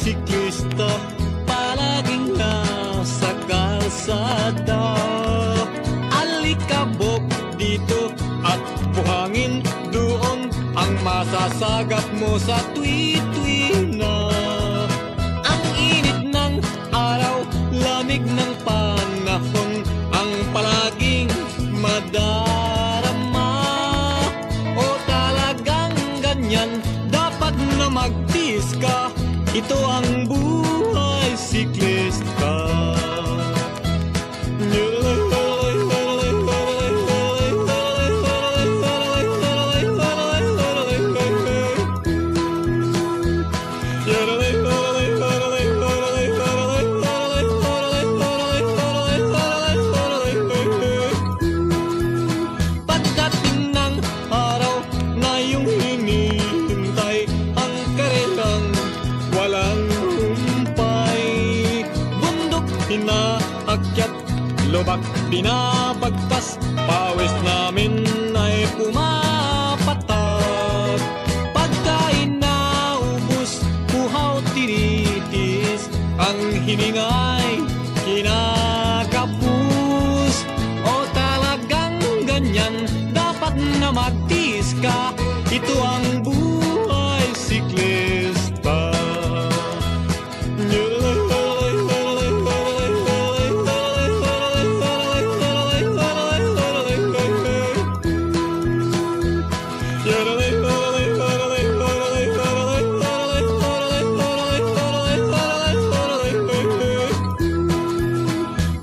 siklista, palaging nasa kalsada. Alikabok dito at buhangin doon, ang masasagap mo sa tuwi-tuwi na. Ang init ng araw, lamig ng panahon, ang palaging madarama. O talagang ganyan, dapat na magtiis ka. Ito ang buhay siklista. Pagdating ng araw na iyong hinihintay, ang karelang walang humpay. Bundok inaakyat, lubak binabagtas, pawis namin ay pumapatak. Pagkain na ubus, buhaw tinitis, ang hiningay kinakapus. O talagang ganyan, dapat na magtiis ka. Ito ang buhay siklista.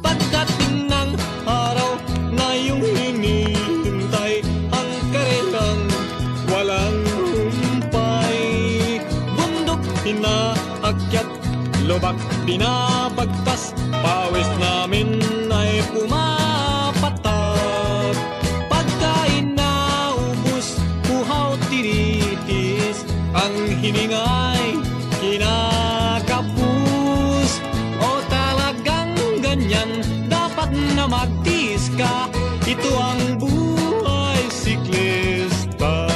Pagdating ng araw na iyong hinihintay, ang karelang walang humpay. Bundok inaakyat, lubak binabagtas, pawis namin ay pumapatak. Pagkain na ubus, buhaw tinitis, ang hiningay kinakapus. O talagang ganyan, dapat na magtiis ka. Ito ang buhay siklista.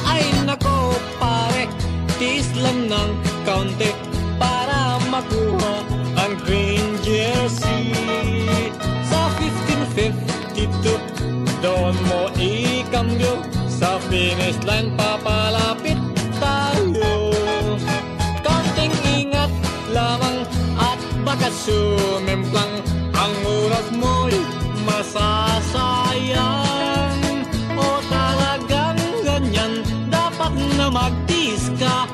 Ay nako pare, tiis lang ng kaunti para makuha ang green jersey. Sa 1552, doon mo ikambyo, sa finish line papalapit tayo. Kaunting ingat lamang at baka sumemplang, ang oras mo'y masasayang. O talagang ganyan, dapat na magtiis ka.